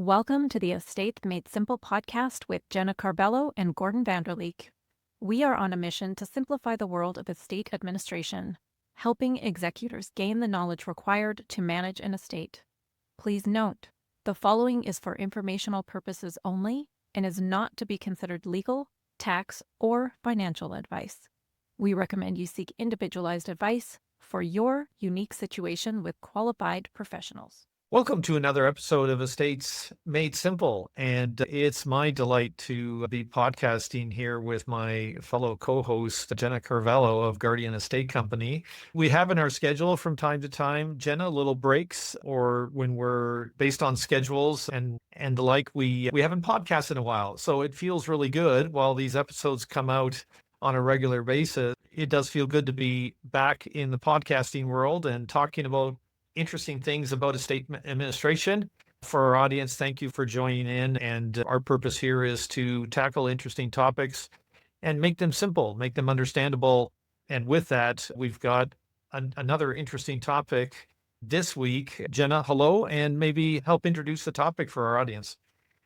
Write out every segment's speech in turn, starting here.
Welcome to the Estate Made Simple podcast with Jenna Carbello and Gordon Vanderleek. We are on a mission to simplify the world of estate administration, helping executors gain the knowledge required to manage an estate. Please note, the following is for informational purposes only and is not to be considered legal, tax, or financial advice. We recommend you seek individualized advice for your unique situation with qualified professionals. Welcome to another episode of Estates Made Simple, and it's my delight to be podcasting here with my fellow co-host, Jenna Carvello of Guardian Estate Company. We have in our schedule from time to time, Jenna, little breaks, or when we're based on schedules and the like, we haven't podcasted in a while. So it feels really good while these episodes come out on a regular basis. It does feel good to be back in the podcasting world and talking about interesting things about estate administration. For our audience, thank you for joining in. And our purpose here is to tackle interesting topics and make them simple, make them understandable. And with that, we've got another interesting topic this week. Jenna, hello, and maybe help introduce the topic for our audience.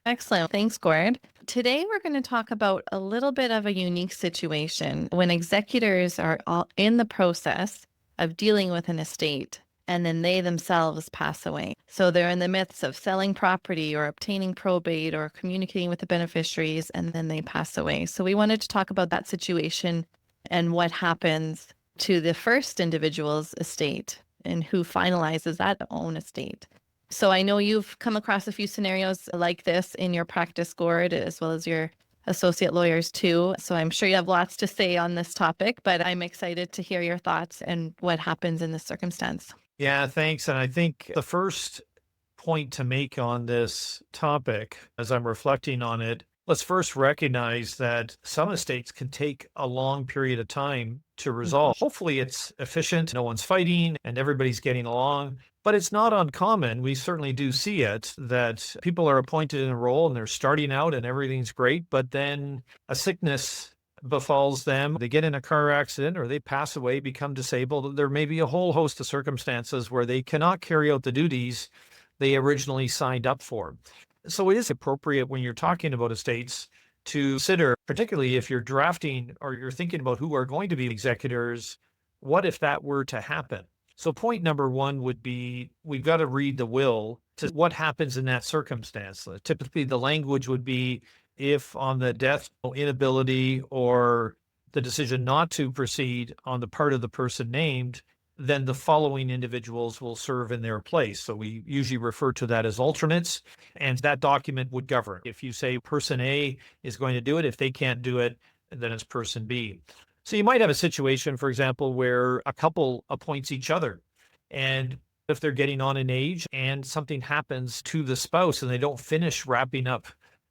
Excellent. Thanks, Gord. Today, we're going to talk about a little bit of a unique situation when executors are all in the process of dealing with an estate and then they themselves pass away. So they're in the midst of selling property or obtaining probate or communicating with the beneficiaries, and then they pass away. So we wanted to talk about that situation and what happens to the first individual's estate and who finalizes that own estate. So I know you've come across a few scenarios like this in your practice, Gord, as well as your associate lawyers too. So I'm sure you have lots to say on this topic, but I'm excited to hear your thoughts and what happens in this circumstance. Yeah, thanks. And I think the first point to make on this topic, as I'm reflecting on it, let's first recognize that some estates can take a long period of time to resolve. Hopefully it's efficient, no one's fighting, and everybody's getting along. But it's not uncommon. We certainly do see it, that people are appointed in a role and they're starting out and everything's great, but then a sickness befalls them, they get in a car accident or they pass away, become disabled. There may be a whole host of circumstances where they cannot carry out the duties they originally signed up for. So it is appropriate when you're talking about estates to consider, particularly if you're drafting or you're thinking about who are going to be executors, what if that were to happen? So point number one would be, we've got to read the will to what happens in that circumstance. Typically, the language would be, if on the death, inability, or the decision not to proceed on the part of the person named, then the following individuals will serve in their place. So we usually refer to that as alternates, and that document would govern. If you say person A is going to do it, if they can't do it, then it's person B. So you might have a situation, for example, where a couple appoints each other, and if they're getting on in age and something happens to the spouse and they don't finish wrapping up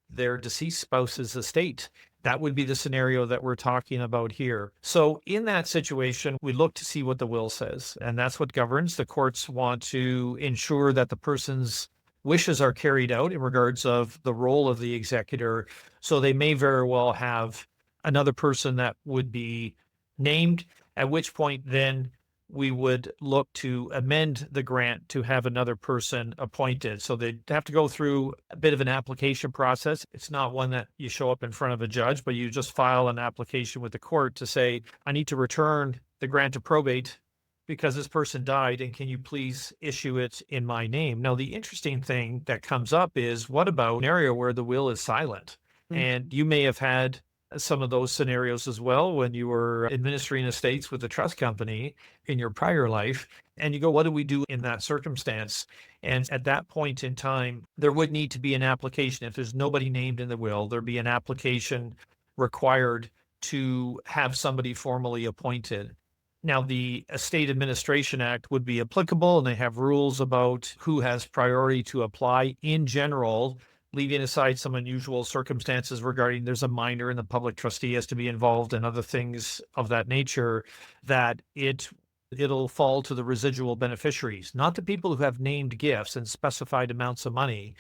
their deceased spouse's estate, that would be the scenario that we're talking about here. So in that situation, we look to see what the will says, and that's what governs. The courts want to ensure that the person's wishes are carried out in regards of the role of the executor. So they may very well have another person that would be named, at which point then we would look to amend the grant to have another person appointed. So they'd have to go through a bit of an application process. It's not one that you show up in front of a judge, but you just file an application with the court to say, I need to return the grant of probate because this person died, and can you please issue it in my name? Now, the interesting thing that comes up is, what about an area where the will is silent? And you may have had some of those scenarios as well when you were administering estates with a trust company in your prior life. And you go, what do we do in that circumstance? And at that point in time, there would need to be an application. If there's nobody named in the will, there'd be an application required to have somebody formally appointed. Now, the Estate Administration Act would be applicable, and they have rules about who has priority to apply in general, leaving aside some unusual circumstances regarding there's a minor and the public trustee has to be involved and other things of that nature, that it'll fall to the residual beneficiaries, not the people who have named gifts and specified amounts of money,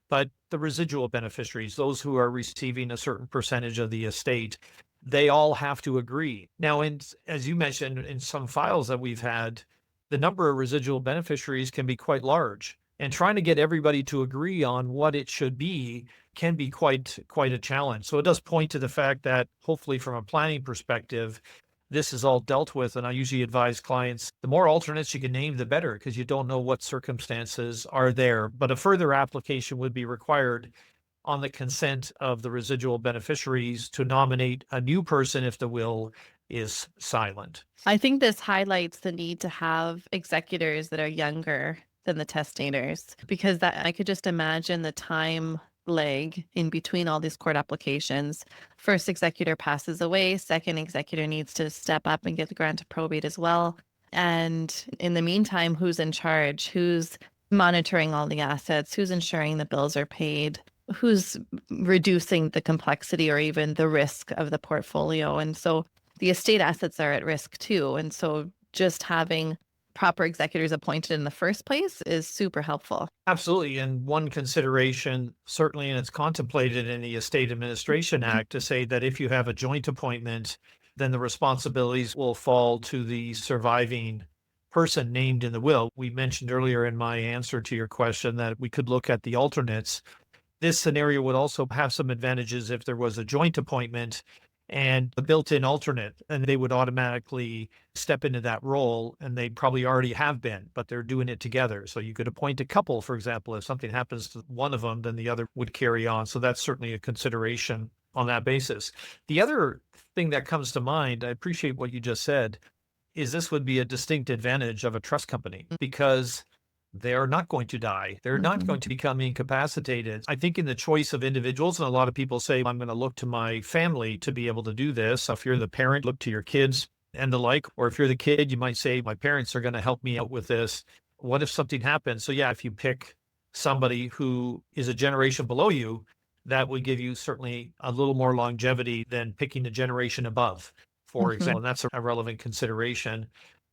but the residual beneficiaries, those who are receiving a certain percentage of the estate. They all have to agree. Now, as you mentioned, in some files that we've had, the number of residual beneficiaries can be quite large. And trying to get everybody to agree on what it should be can be quite a challenge. So it does point to the fact that hopefully from a planning perspective, this is all dealt with. And I usually advise clients, the more alternates you can name, the better, because you don't know what circumstances are there. But a further application would be required on the consent of the residual beneficiaries to nominate a new person if the will is silent. I think this highlights the need to have executors that are younger than the testators, because that I could just imagine the time lag in between all these court applications. First executor passes away, second executor needs to step up and get the grant of probate as well. And in the meantime, who's in charge? Who's monitoring all the assets? Who's ensuring the bills are paid? Who's reducing the complexity or even the risk of the portfolio? And so the estate assets are at risk too. And so just having proper executors appointed in the first place is super helpful. Absolutely. And one consideration, certainly, and it's contemplated in the Estate Administration Act, to say that if you have a joint appointment, then the responsibilities will fall to the surviving person named in the will. We mentioned earlier in my answer to your question that we could look at the alternates. This scenario would also have some advantages if there was a joint appointment and a built-in alternate, and they would automatically step into that role, and they probably already have been, but they're doing it together. So you could appoint a couple, for example. If something happens to one of them, then the other would carry on. So that's certainly a consideration on that basis. The other thing that comes to mind, I appreciate what you just said, is this would be a distinct advantage of a trust company, because they are not going to die. They're not going to become incapacitated. I think in the choice of individuals, and a lot of people say, I'm going to look to my family to be able to do this. If you're the parent, look to your kids and the like. Or if you're the kid, you might say, my parents are going to help me out with this. What if something happens? So yeah, if you pick somebody who is a generation below you, that would give you certainly a little more longevity than picking a generation above, for example. And that's a relevant consideration.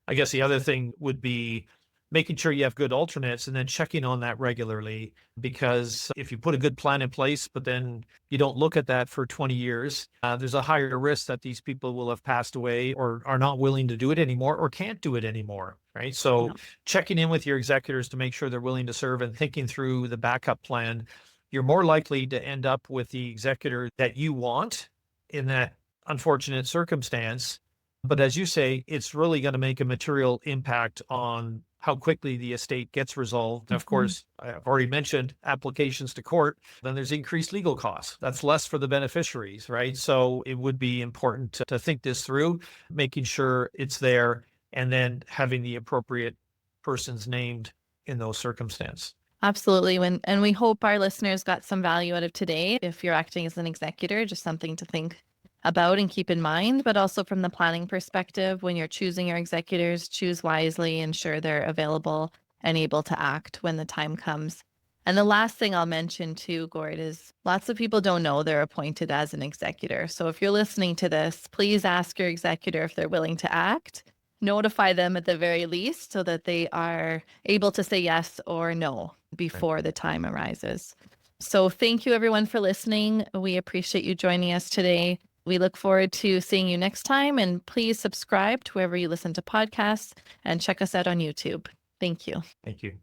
I guess the other thing would be making sure you have good alternates and then checking on that regularly, because if you put a good plan in place, but then you don't look at that for 20 years, there's a higher risk that these people will have passed away or are not willing to do it anymore or can't do it anymore, right? So checking in with your executors to make sure they're willing to serve and thinking through the backup plan, you're more likely to end up with the executor that you want in that unfortunate circumstance. But as you say, it's really going to make a material impact on how quickly the estate gets resolved. Of course, I've already mentioned applications to court. Then there's increased legal costs. That's less for the beneficiaries, right? So it would be important to think this through, making sure it's there, and then having the appropriate persons named in those circumstances. Absolutely. And we hope our listeners got some value out of today. If you're acting as an executor, just something to think about and keep in mind, but also from the planning perspective, when you're choosing your executors, choose wisely, ensure they're available and able to act when the time comes. And the last thing I'll mention too, Gord, is lots of people don't know they're appointed as an executor. So if you're listening to this, please ask your executor if they're willing to act. Notify them at the very least so that they are able to say yes or no before the time arises. So thank you everyone for listening. We appreciate you joining us today. We look forward to seeing you next time, and please subscribe to wherever you listen to podcasts and check us out on YouTube. Thank you. Thank you.